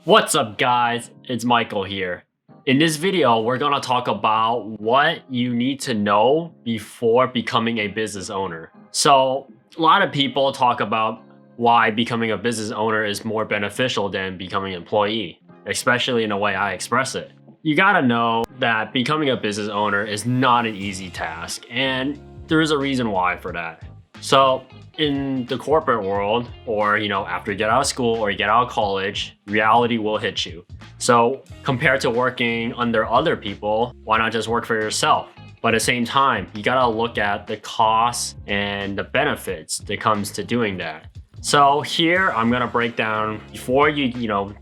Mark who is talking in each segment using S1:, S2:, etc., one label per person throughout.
S1: What's up guys, it's Michael here. In this video, we're gonna talk about what you need to know before becoming a business owner. So a lot of people talk about why becoming a business owner is more beneficial than becoming an employee, especially in the way I express it. You gotta know that becoming a business owner is not an easy task, and there is a reason why for that. So in the corporate world, or after you get out of school or you get out of college, reality will hit you. So compared to working under other people, why not just work for yourself? But at the same time, you gotta look at the costs and the benefits that comes to doing that. So here I'm gonna break down before you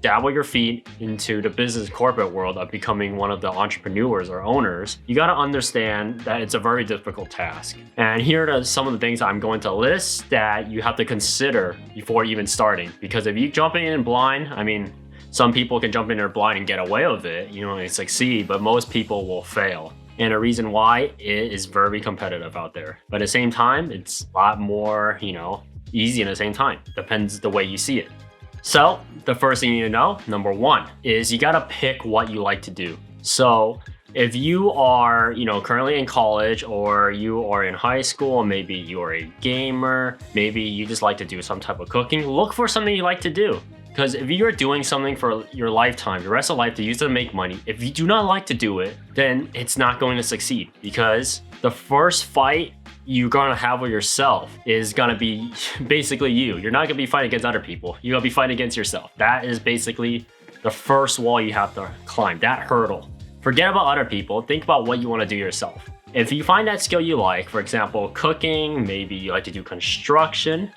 S1: dabble your feet into the business corporate world of becoming one of the entrepreneurs or owners. You gotta understand that it's a very difficult task. And here are some of the things I'm going to list that you have to consider before even starting. Because if you jump in blind, some people can jump in there blind and get away with it, and succeed, but most people will fail. And the reason why, it is very competitive out there. But at the same time, it's a lot more, easy at the same time. Depends the way you see it. So the first thing you need to know, number one, is you gotta pick what you like to do. So if you are, currently in college, or you are in high school, maybe you're a gamer, maybe you just like to do some type of cooking, look for something you like to do. Because if you're doing something for your lifetime, your rest of life to use to make money, if you do not like to do it, then it's not going to succeed. Because the first fight you're gonna have with yourself is gonna be basically you. You're not gonna be fighting against other people. You're gonna be fighting against yourself. That is basically the first wall you have to climb, that hurdle. Forget about other people, think about what you wanna do yourself. If you find that skill you like, for example, cooking, maybe you like to do construction,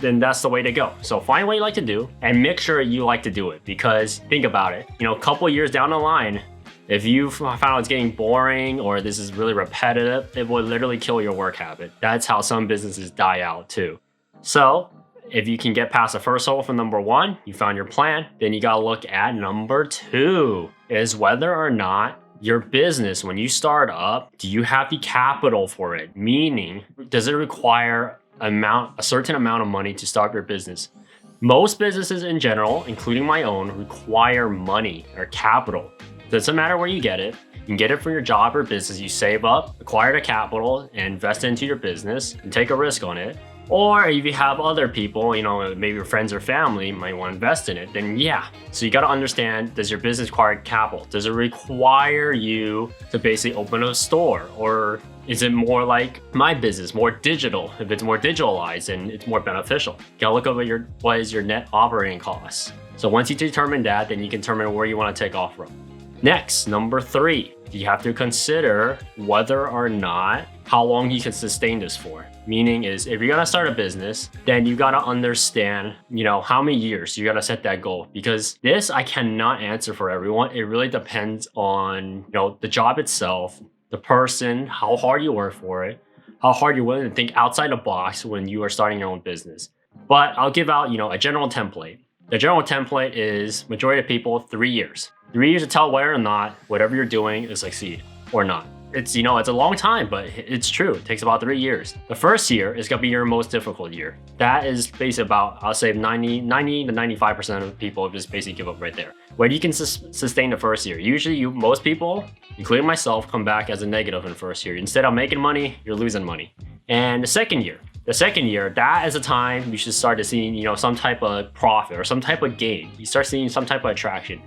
S1: then that's the way to go. So find what you like to do and make sure you like to do it, because think about it, a couple years down the line, if you found out it's getting boring or this is really repetitive, it will literally kill your work habit. That's how some businesses die out too. So if you can get past the first hole from number one, you found your plan, then you gotta look at number two, is whether or not your business, when you start up, do you have the capital for it? Meaning, does it require a certain amount of money to start your business? Most businesses in general, including my own, require money or capital. Doesn't matter where you get it. You can get it from your job or business. You save up, acquire the capital, and invest into your business and take a risk on it. Or if you have other people, maybe your friends or family might want to invest in it, then yeah. So you got to understand, does your business require capital? Does it require you to basically open a store? Or is it more like my business, more digital? If it's more digitalized, then it's more beneficial. You got to look over what is your net operating costs. So once you determine that, then you can determine where you want to take off from. Next, number three, you have to consider whether or not how long you can sustain this for. Meaning is, if you're gonna start a business, then you gotta understand, how many years you gotta set that goal. Because this, I cannot answer for everyone. It really depends on, the job itself, the person, how hard you work for it, how hard you're willing to think outside the box when you are starting your own business. But I'll give out, a general template. The general template is, majority of people, 3 years. 3 years to tell whether or not whatever you're doing is succeed or not. It's a long time, but it's true. It takes about 3 years. The first year is gonna be your most difficult year. That is basically about, I'll say 90 to 95% of people just basically give up right there. Where you can sustain the first year. Usually most people, including myself, come back as a negative in the first year. Instead of making money, you're losing money. And the second year, that is a time you should start to see, some type of profit or some type of gain. You start seeing some type of attraction.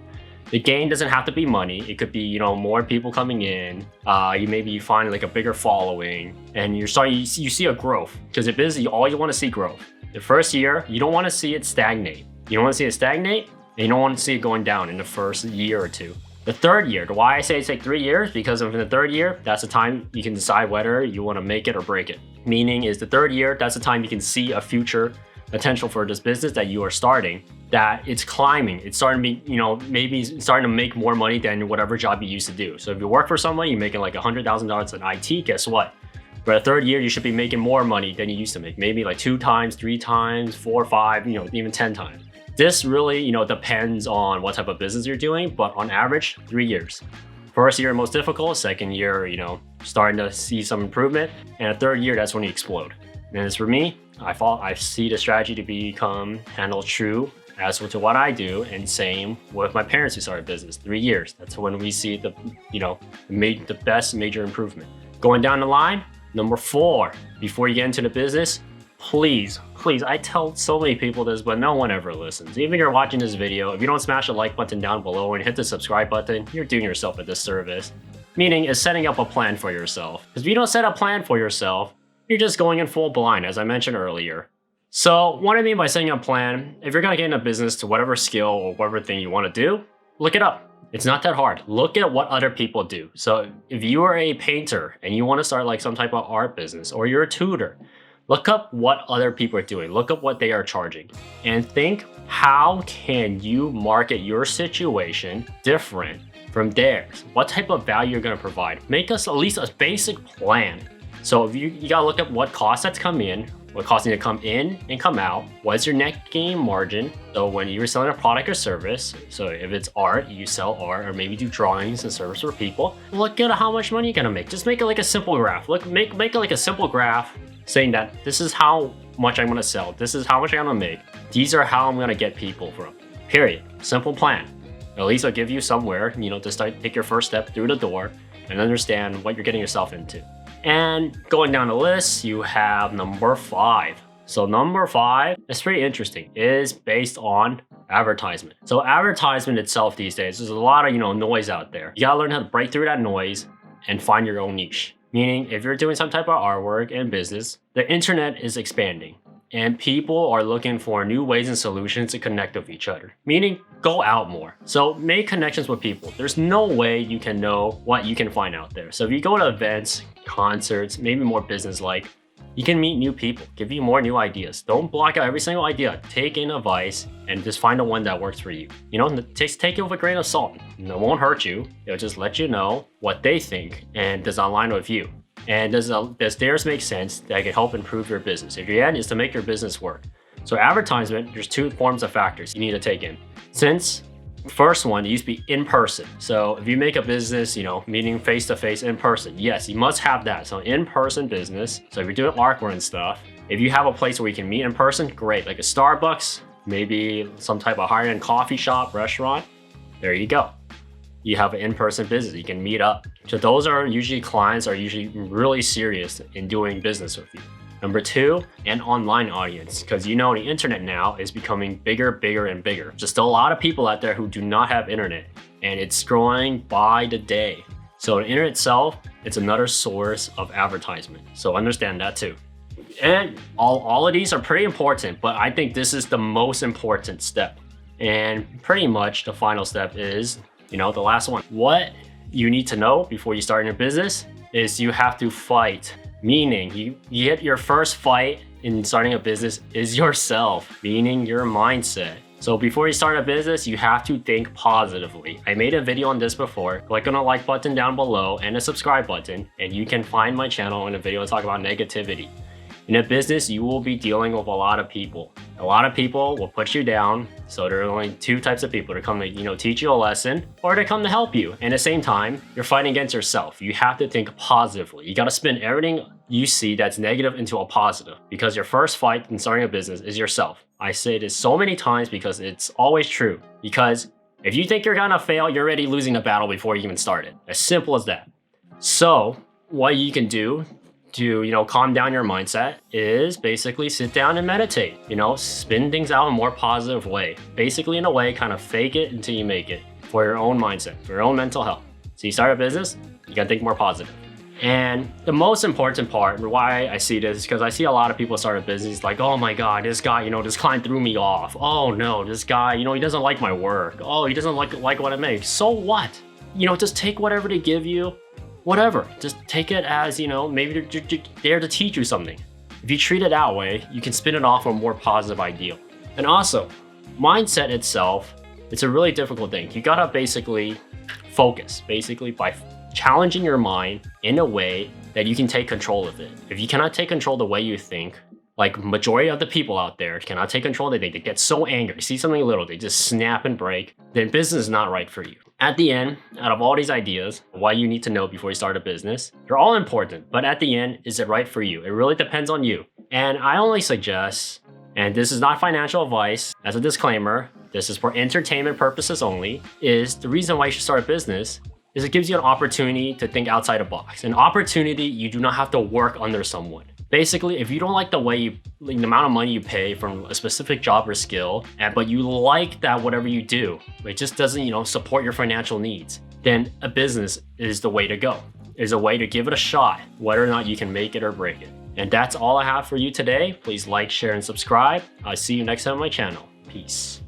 S1: The gain doesn't have to be money. It could be, more people coming in. You find like a bigger following, and you see a growth. Because if busy, all you want to see growth. The first year, you don't want to see it stagnate. You don't want to see it stagnate, and you don't want to see it going down in the first year or two. The third year, why I say it takes 3 years, because in the third year, that's the time you can decide whether you want to make it or break it. Meaning is the third year, that's the time you can see a future potential for this business that you are starting, that it's climbing. It's starting to be, maybe starting to make more money than whatever job you used to do. So if you work for someone, you're making like $100,000 in IT, guess what? For the third year, you should be making more money than you used to make. Maybe like 2 times, 3 times, 4 or 5, even 10 times. This really, depends on what type of business you're doing, but on average, 3 years. First year, most difficult. Second year, starting to see some improvement. And the third year, that's when you explode. And as for me, I see the strategy to handle true as to what I do, and same with my parents who started business, 3 years. That's when we see the, the best major improvement. Going down the line, number 4, before you get into the business, please, I tell so many people this, but no one ever listens. Even if you're watching this video, if you don't smash the like button down below and hit the subscribe button, you're doing yourself a disservice. Meaning is setting up a plan for yourself. Because if you don't set a plan for yourself, you're just going in full blind, as I mentioned earlier. So what I mean by setting a plan, if you're gonna get into business to whatever skill or whatever thing you wanna do, look it up. It's not that hard. Look at what other people do. So if you are a painter and you wanna start like some type of art business, or you're a tutor, look up what other people are doing. Look up what they are charging. And think, how can you market your situation different from theirs? What type of value you're gonna provide? Make us at least a basic plan. So if you gotta look up what costs that's come in, what costs need to come in and come out, what's your net gain margin? So when you're selling a product or service, so if it's art, you sell art, or maybe do drawings and service for people, look at how much money you're gonna make. Just make it like a simple graph. Make it like a simple graph saying that this is how much I'm gonna sell, this is how much I'm gonna make, these are how I'm gonna get people from. Period. Simple plan. At least it'll give you somewhere, to start, take your first step through the door and understand what you're getting yourself into. And going down the list, you have number 5. So number 5 is pretty interesting. It is based on advertisement. So advertisement itself these days, there's a lot of noise out there. You gotta learn how to break through that noise and find your own niche. Meaning, if you're doing some type of artwork and business, the internet is expanding. And people are looking for new ways and solutions to connect with each other. Meaning, go out more. So make connections with people. There's no way you can know what you can find out there. So if you go to events, concerts, maybe more business-like, you can meet new people, give you more new ideas. Don't block out every single idea. Take in advice and just find the one that works for you. Take it with a grain of salt. It won't hurt you. It'll just let you know what they think and does not align with you. And does theirs make sense that can help improve your business? If your end is to make your business work. So advertisement, there's 2 forms of factors you need to take in. Since first one, it used to be in person. So if you make a business, meeting face to face in person, yes, you must have that. So in person business. So if you're doing artwork and stuff, if you have a place where you can meet in person, great. Like a Starbucks, maybe some type of higher end coffee shop, restaurant, there you go. You have an in-person business, you can meet up. So those are usually clients are usually really serious in doing business with you. Number 2, an online audience, because the internet now is becoming bigger, and bigger. Just a lot of people out there who do not have internet, and it's growing by the day. So the internet itself, it's another source of advertisement. So understand that too. And all of these are pretty important, but I think this is the most important step. And pretty much the final step is, the last one. What you need to know before you start your business is you have to fight. Meaning you get your first fight in starting a business is yourself, meaning your mindset. So before you start a business, you have to think positively. I made a video on this before. Click on the like button down below and the subscribe button, and you can find my channel in a video to talk about negativity. In a business, you will be dealing with a lot of people. A lot of people will put you down. So there are only 2 types of people to come to, teach you a lesson, or to come to help you. And at the same time, you're fighting against yourself. You have to think positively. You got to spin everything you see that's negative into a positive, because your first fight in starting a business is yourself. I say this so many times because it's always true. Because if you think you're gonna fail, you're already losing the battle before you even started. As simple as that. So what you can do to calm down your mindset is basically sit down and meditate. Spin things out in a more positive way. Basically, in a way, kind of fake it until you make it for your own mindset, for your own mental health. So you start a business, you gotta think more positive. And the most important part, why I see this, is because I see a lot of people start a business like, oh my God, this guy, this client threw me off. Oh no, this guy, he doesn't like my work. Oh, he doesn't like what I make. So what? Just take whatever they give you. Whatever, just take it as, maybe they're there to teach you something. If you treat it that way, you can spin it off a more positive ideal. And also, mindset itself, it's a really difficult thing. You gotta basically focus, by challenging your mind in a way that you can take control of it. If you cannot take control the way you think, like majority of the people out there cannot take control, they get so angry, see something little, they just snap and break, then business is not right for you. At the end, out of all these ideas, why you need to know before you start a business, they're all important, but at the end, is it right for you? It really depends on you. And I only suggest, and this is not financial advice, as a disclaimer, this is for entertainment purposes only, is the reason why you should start a business is it gives you an opportunity to think outside the box. An opportunity you do not have to work under someone. Basically, if you don't like the amount of money you pay from a specific job or skill, but you like that whatever you do, it just doesn't, support your financial needs, then a business is the way to go. Is a way to give it a shot, whether or not you can make it or break it. And that's all I have for you today. Please like, share, and subscribe. I'll see you next time on my channel. Peace.